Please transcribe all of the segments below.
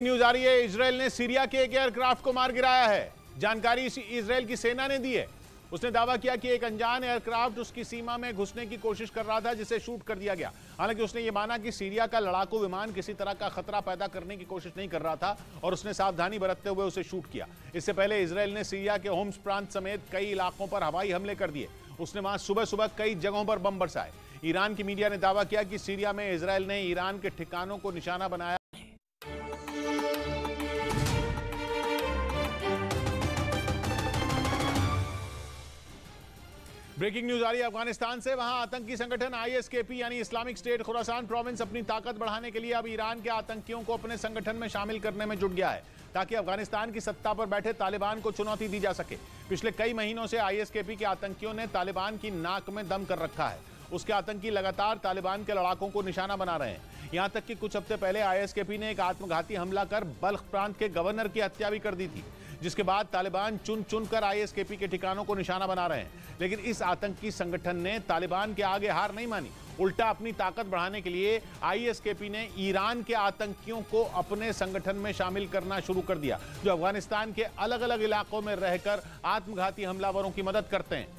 News आ रही है, Israel ने सीरिया के एक एयरक्राफ्ट को मार गिराया है। जानकारी इजरायल की सेना ने दी है। उसने दावा किया कि एक अनजान एयरक्राफ्ट उसकी सीमा में घुसने की कोशिश कर रहा था, जिसे शूट कर दिया गया। हालांकि उसने यह माना कि सीरिया का लड़ाकू विमान किसी तरह का खतरा पैदा करने की कोशिश नहीं कर रहा था और उसने सावधानी बरतते हुए उसे शूट किया। इससे पहले इजरायल ने सीरिया के होम्स प्रांत समेत कई इलाकों पर हवाई हमले कर दिए। उसने वहां सुबह सुबह कई जगहों पर बम बरसाए। ईरान की मीडिया ने दावा किया कि सीरिया में इजरायल ने ईरान के ठिकानों को निशाना बनाया। ब्रेकिंग न्यूज आ रही है अफगानिस्तान से। वहां आतंकी संगठन आईएसकेपी यानी इस्लामिक स्टेट खुरासान प्रोविंस अपनी ताकत बढ़ाने के लिए अब ईरान के आतंकियों को अपने संगठन में शामिल करने में जुट गया है, ताकि अफगानिस्तान की सत्ता पर बैठे तालिबान को चुनौती दी जा सके। पिछले कई महीनों से आईएसकेपी के आतंकियों ने तालिबान की नाक में दम कर रखा है। उसके आतंकी लगातार तालिबान के लड़ाकों को निशाना बना रहे हैं। यहां तक कि कुछ हफ्ते पहले आईएसकेपी ने एक आत्मघाती हमला कर बल्ख प्रांत के गवर्नर की हत्या भी कर दी थी, जिसके बाद तालिबान चुन चुनकर आईएसकेपी के ठिकानों को निशाना बना रहे हैं। लेकिन इस आतंकी संगठन ने तालिबान के आगे हार नहीं मानी। उल्टा अपनी ताकत बढ़ाने के लिए आईएसकेपी ने ईरान के आतंकियों को अपने संगठन में शामिल करना शुरू कर दिया, जो अफगानिस्तान के अलग अलग इलाकों में रहकर आत्मघाती हमलावरों की मदद करते हैं।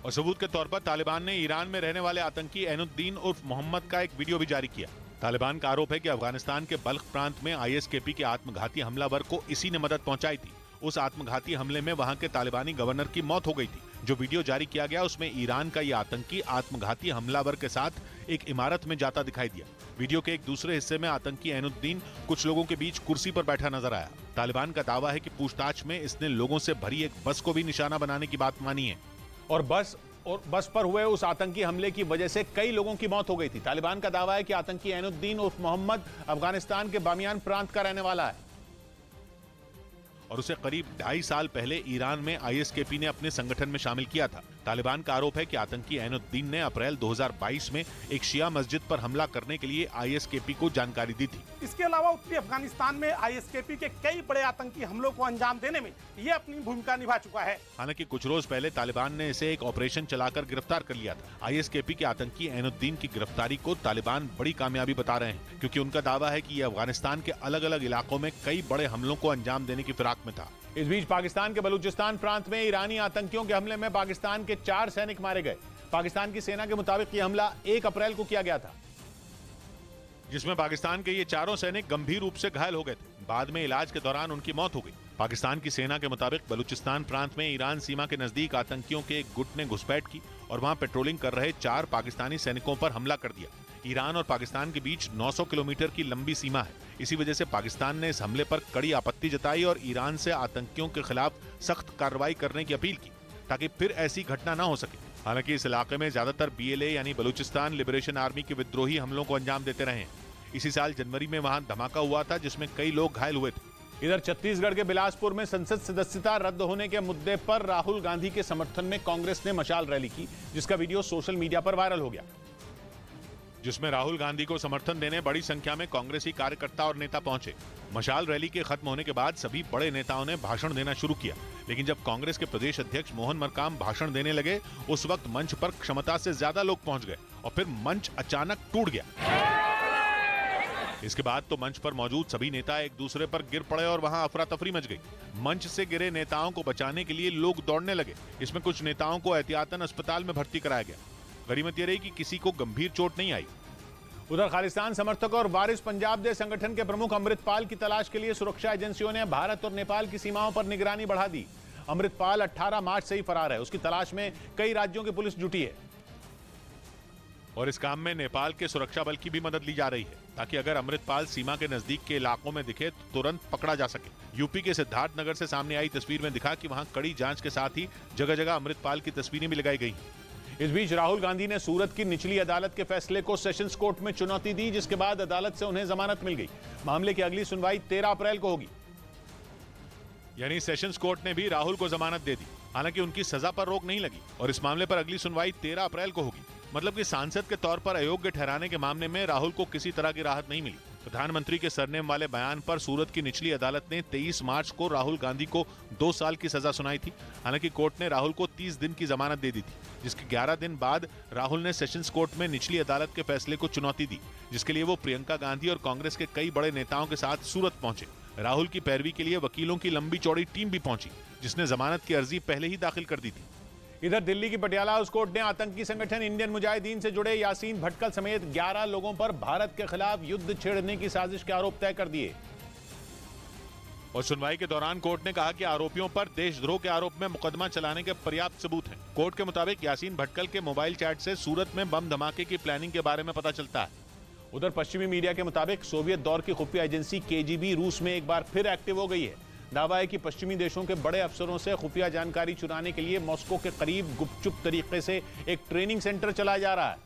और सबूत के तौर पर तालिबान ने ईरान में रहने वाले आतंकी ऐनुद्दीन उर्फ मोहम्मद का एक वीडियो भी जारी किया। तालिबान का आरोप है कि अफगानिस्तान के बल्ख प्रांत में आईएसकेपी के आत्मघाती हमलावर को इसी ने मदद पहुंचाई थी। उस आत्मघाती हमले में वहां के तालिबानी गवर्नर की मौत हो गई थी। जो वीडियो जारी किया गया उसमें ईरान का यह आतंकी आत्मघाती हमलावर के साथ एक इमारत में जाता दिखाई दिया। वीडियो के एक दूसरे हिस्से में आतंकी ऐनुद्दीन कुछ लोगों के बीच कुर्सी पर बैठा नजर आया। तालिबान का दावा है कि पूछताछ में इसने लोगों से भरी एक बस को भी निशाना बनाने की बात मानी है। और बस पर हुए उस आतंकी हमले की वजह से कई लोगों की मौत हो गई थी। तालिबान का दावा है कि आतंकी ऐनुद्दीन उर्फ मोहम्मद अफगानिस्तान के बामियान प्रांत का रहने वाला है और उसे करीब 2.5 साल पहले ईरान में आईएसकेपी ने अपने संगठन में शामिल किया था। तालिबान का आरोप है कि आतंकी ऐनुद्दीन ने अप्रैल 2022 में एक शिया मस्जिद पर हमला करने के लिए आईएसकेपी को जानकारी दी थी। इसके अलावा उत्तरी अफगानिस्तान में आईएसकेपी के कई बड़े आतंकी हमलों को अंजाम देने में ये अपनी भूमिका निभा चुका है। हालांकि कुछ रोज पहले तालिबान ने इसे एक ऑपरेशन चलाकर गिरफ्तार कर लिया था। आईएसकेपी के आतंकी ऐनुद्दीन की गिरफ्तारी को तालिबान बड़ी कामयाबी बता रहे हैं, क्योंकि उनका दावा है कि ये अफगानिस्तान के अलग अलग इलाकों में कई बड़े हमलों को अंजाम देने की फिराक में था। इस बीच पाकिस्तान के बलूचिस्तान प्रांत में ईरानी आतंकियों के हमले में पाकिस्तान के 4 सैनिक मारे गए। पाकिस्तान की सेना के मुताबिक यह हमला 1 अप्रैल को किया गया था, जिसमें पाकिस्तान के ये चारों सैनिक गंभीर रूप से घायल हो गए थे। बाद में इलाज के दौरान उनकी मौत हो गई। पाकिस्तान की सेना के मुताबिक बलूचिस्तान प्रांत में ईरान सीमा के नजदीक आतंकियों के एक गुट ने घुसपैठ की और वहां पेट्रोलिंग कर रहे 4 पाकिस्तानी सैनिकों पर हमला कर दिया। ईरान और पाकिस्तान के बीच 900 किलोमीटर की लंबी सीमा है। इसी वजह से पाकिस्तान ने इस हमले पर कड़ी आपत्ति जताई और ईरान से आतंकियों के खिलाफ सख्त कार्रवाई करने की अपील की, ताकि फिर ऐसी घटना न हो सके। हालांकि इस इलाके में ज्यादातर बीएलए यानी बलूचिस्तान लिबरेशन आर्मी के विद्रोही हमलों को अंजाम देते रहे। इसी साल जनवरी में वहां धमाका हुआ था, जिसमें कई लोग घायल हुए थे। इधर छत्तीसगढ़ के बिलासपुर में संसद सदस्यता रद्द होने के मुद्दे पर राहुल गांधी के समर्थन में कांग्रेस ने मशाल रैली की, जिसका वीडियो सोशल मीडिया पर वायरल हो गया, जिसमें राहुल गांधी को समर्थन देने बड़ी संख्या में कांग्रेसी कार्यकर्ता और नेता पहुंचे। मशाल रैली के खत्म होने के बाद सभी बड़े नेताओं ने भाषण देना शुरू किया, लेकिन जब कांग्रेस के प्रदेश अध्यक्ष मोहन मरकाम भाषण देने लगे, उस वक्त मंच पर क्षमता से ज्यादा लोग पहुंच गए और फिर मंच अचानक टूट गया। इसके बाद तो मंच पर मौजूद सभी नेता एक दूसरे पर गिर पड़े और वहां अफरा तफरी मच गई। मंच से गिरे नेताओं को बचाने के लिए लोग दौड़ने लगे। इसमें कुछ नेताओं को एहतियातन अस्पताल में भर्ती कराया गया। गनीमत ये रही कि किसी को गंभीर चोट नहीं आई। उधर खालिस्तान समर्थक और वारिस पंजाब दे संगठन के प्रमुख अमृतपाल की तलाश के लिए सुरक्षा एजेंसियों ने भारत और नेपाल की सीमाओं पर निगरानी बढ़ा दी। अमृतपाल 18 मार्च से ही फरार है। उसकी तलाश में कई राज्यों की पुलिस जुटी है और इस काम में नेपाल के सुरक्षा बल की भी मदद ली जा रही है, ताकि अगर अमृतपाल सीमा के नजदीक के इलाकों में दिखे तो तुरंत पकड़ा जा सके। यूपी के सिद्धार्थ नगर से सामने आई तस्वीर में दिखा कि वहां कड़ी जांच के साथ ही जगह जगह अमृतपाल की तस्वीरें भी लगाई गई। इस बीच राहुल गांधी ने सूरत की निचली अदालत के फैसले को सेशंस कोर्ट में चुनौती दी, जिसके बाद अदालत से उन्हें जमानत मिल गई। मामले की अगली सुनवाई 13 अप्रैल को होगी। यानी सेशंस कोर्ट ने भी राहुल को जमानत दे दी। हालांकि उनकी सजा पर रोक नहीं लगी और इस मामले पर अगली सुनवाई 13 अप्रैल को होगी। मतलब कि सांसद के तौर पर अयोग्य ठहराने के मामले में राहुल को किसी तरह की राहत नहीं मिली। प्रधानमंत्री के सरनेम वाले बयान पर सूरत की निचली अदालत ने 23 मार्च को राहुल गांधी को 2 साल की सजा सुनाई थी। हालांकि कोर्ट ने राहुल को 30 दिन की जमानत दे दी थी, जिसके 11 दिन बाद राहुल ने सेशंस कोर्ट में निचली अदालत के फैसले को चुनौती दी, जिसके लिए वो प्रियंका गांधी और कांग्रेस के कई बड़े नेताओं के साथ सूरत पहुंचे। राहुल की पैरवी के लिए वकीलों की लंबी चौड़ी टीम भी पहुंची, जिसने जमानत की अर्जी पहले ही दाखिल कर दी थी। इधर दिल्ली की पटियाला हाउस कोर्ट ने आतंकी संगठन इंडियन मुजाहिदीन से जुड़े यासीन भटकल समेत 11 लोगों पर भारत के खिलाफ युद्ध छेड़ने की साजिश के आरोप तय कर दिए। और सुनवाई के दौरान कोर्ट ने कहा कि आरोपियों पर देशद्रोह के आरोप में मुकदमा चलाने के पर्याप्त सबूत हैं। कोर्ट के मुताबिक यासीन भटकल के मोबाइल चैट से सूरत में बम धमाके की प्लानिंग के बारे में पता चलता है। उधर पश्चिमी मीडिया के मुताबिक सोवियत दौर की खुफिया एजेंसी केजीबी रूस में एक बार फिर एक्टिव हो गई है। दावा है कि पश्चिमी देशों के बड़े अफसरों से खुफिया जानकारी चुराने के लिए मॉस्को के करीब गुपचुप तरीके से एक ट्रेनिंग सेंटर चलाया जा रहा है,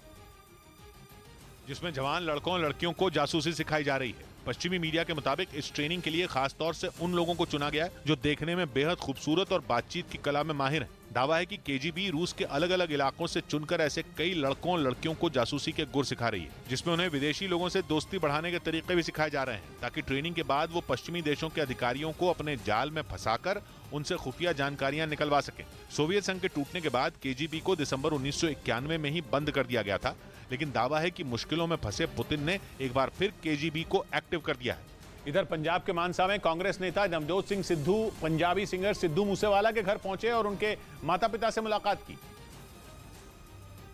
जिसमें जवान लड़कों और लड़कियों को जासूसी सिखाई जा रही है। पश्चिमी मीडिया के मुताबिक इस ट्रेनिंग के लिए खास तौर से उन लोगों को चुना गया है जो देखने में बेहद खूबसूरत और बातचीत की कला में माहिर हैं। दावा है कि केजीबी रूस के अलग अलग इलाकों से चुनकर ऐसे कई लड़कों और लड़कियों को जासूसी के गुर सिखा रही है, जिसमें उन्हें विदेशी लोगों से दोस्ती बढ़ाने के तरीके भी सिखाए जा रहे हैं, ताकि ट्रेनिंग के बाद वो पश्चिमी देशों के अधिकारियों को अपने जाल में फंसाकर उनसे खुफिया जानकारियां निकलवा सके। सोवियत संघ के टूटने के बाद केजीबी को दिसंबर 1991 में ही बंद कर दिया गया था, लेकिन दावा है कि मुश्किलों में फंसे पुतिन ने एक बार फिर केजीबी को एक्टिव कर दिया है। इधर पंजाब के मानसा में कांग्रेस नेता नवजोत सिंह सिद्धू पंजाबी सिंगर सिद्धू मूसेवाला के घर पहुंचे और उनके माता पिता से मुलाकात की,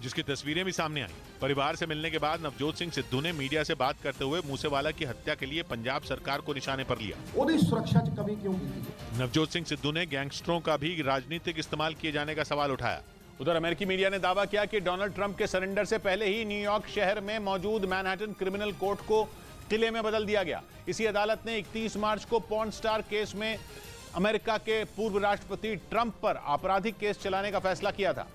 जिसकी तस्वीरें भी सामने आई। परिवार से मिलने के बाद नवजोत सिंह सिद्धू ने मीडिया से बात करते हुए मूसेवाला की हत्या के लिए पंजाब सरकार को निशाने पर लिया। ਉਹਦੀ सुरक्षा च कमी क्यों की? नवजोत सिंह सिद्धू ने गैंगस्टरों का भी राजनीतिक इस्तेमाल किए जाने का सवाल उठाया। उधर अमेरिकी मीडिया ने दावा किया कि डोनाल्ड ट्रंप के सरेंडर से पहले ही न्यूयॉर्क शहर में मौजूद मैनहट्टन क्रिमिनल कोर्ट को किले में बदल दिया गया। इसी अदालत ने 31 मार्च को पॉर्न स्टार केस में अमेरिका के पूर्व राष्ट्रपति ट्रंप पर आपराधिक केस चलाने का फैसला किया था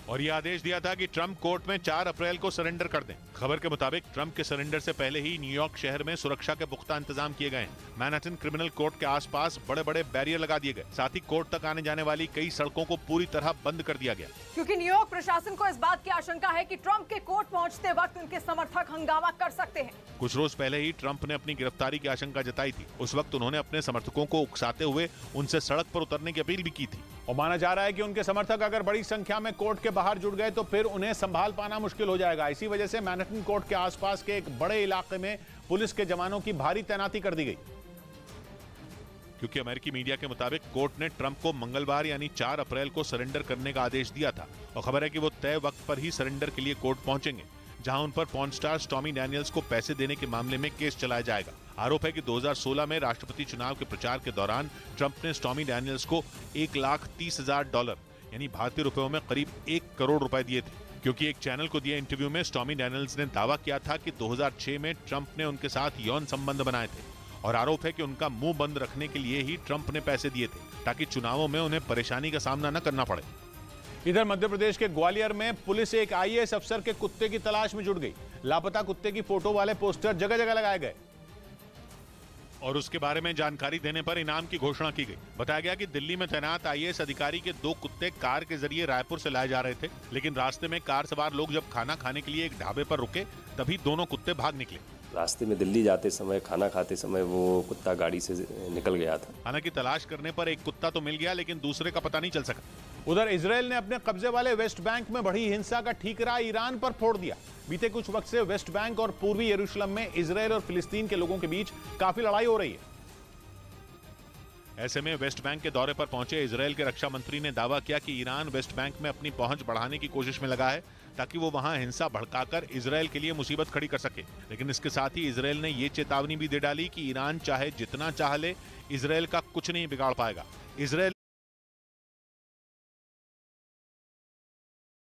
और यह आदेश दिया था कि ट्रंप कोर्ट में 4 अप्रैल को सरेंडर कर दें। खबर के मुताबिक ट्रंप के सरेंडर से पहले ही न्यूयॉर्क शहर में सुरक्षा के पुख्ता इंतजाम किए गए हैं। मैनहट्टन क्रिमिनल कोर्ट के आसपास बड़े बड़े बैरियर लगा दिए गए। साथ ही कोर्ट तक आने जाने वाली कई सड़कों को पूरी तरह बंद कर दिया गया, क्योंकि न्यूयॉर्क प्रशासन को इस बात की आशंका है कि ट्रंप के कोर्ट पहुंचते वक्त उनके समर्थक हंगामा कर सकते हैं। कुछ रोज पहले ही ट्रंप ने अपनी गिरफ्तारी की आशंका जताई थी। उस वक्त उन्होंने अपने समर्थकों को उकसाते हुए उनसे सड़क पर उतरने की अपील भी की थी। और माना जा रहा है कि उनके समर्थक अगर बड़ी संख्या में कोर्ट के बाहर जुड़ गए तो फिर उन्हें संभाल पाना मुश्किल हो जाएगा। इसी वजह से मैनहट्टन कोर्ट के आसपास के एक बड़े इलाके में पुलिस के जवानों की भारी तैनाती कर दी गई, क्योंकि अमेरिकी मीडिया के मुताबिक कोर्ट ने ट्रंप को मंगलवार यानी 4 अप्रैल को सरेंडर करने का आदेश दिया था और खबर है कि वो तय वक्त पर ही सरेंडर के लिए कोर्ट पहुंचेंगे, जहां उन पर पॉर्न स्टार स्टॉर्मी डैनियल्स को पैसे देने के मामले में केस चलाया जाएगा। आरोप है कि 2016 में राष्ट्रपति चुनाव के प्रचार के दौरान ट्रंप ने स्टॉर्मी डैनियल्स को $1,30,000 यानी भारतीय रुपयों में करीब 1 करोड़ रुपए दिए थे, क्योंकि एक चैनल को दिए इंटरव्यू में स्टॉर्मी डैनियल्स ने दावा किया था कि 2006 में ट्रंप ने उनके साथ यौन संबंध बनाए थे और आरोप है कि उनका मुंह बंद रखने के लिए ही ट्रंप ने पैसे दिए थे, ताकि चुनावों में उन्हें परेशानी का सामना न करना पड़े। इधर मध्य प्रदेश के ग्वालियर में पुलिस एक आईएएस अफसर के कुत्ते की तलाश में जुट गई। लापता कुत्ते की फोटो वाले पोस्टर जगह जगह लगाए गए और उसके बारे में जानकारी देने पर इनाम की घोषणा की गई। बताया गया कि दिल्ली में तैनात आईएएस अधिकारी के 2 कुत्ते कार के जरिए रायपुर से लाए जा रहे थे, लेकिन रास्ते में कार सवार लोग जब खाना खाने के लिए एक ढाबे पर रुके तभी दोनों कुत्ते भाग निकले। रास्ते में दिल्ली जाते समय खाना खाते समय वो कुत्ता गाड़ी से निकल गया था। हालांकि तलाश करने पर एक कुत्ता तो मिल गया, लेकिन दूसरे का पता नहीं चल सका। उधर इजराइल ने अपने कब्जे वाले वेस्ट बैंक में बढ़ी हिंसा का ठीकरा ईरान पर फोड़ दिया। बीते कुछ वक्त से वेस्ट बैंक और पूर्वी यरूशलेम में इजराइल और फिलिस्तीन के लोगों के बीच काफी लड़ाई हो रही है। ऐसे में वेस्ट बैंक के दौरे पर पहुंचे इजराइल के रक्षा मंत्री ने दावा किया कि ईरान वेस्ट बैंक में अपनी पहुंच बढ़ाने की कोशिश में लगा है, ताकि वो वहां हिंसा भड़काकर इजराइल के लिए मुसीबत खड़ी कर सके। लेकिन इसके साथ ही इजराइल ने ये चेतावनी भी दे डाली कि ईरान चाहे जितना चाह ले, इजराइल का कुछ नहीं बिगाड़ पाएगा। इजराइल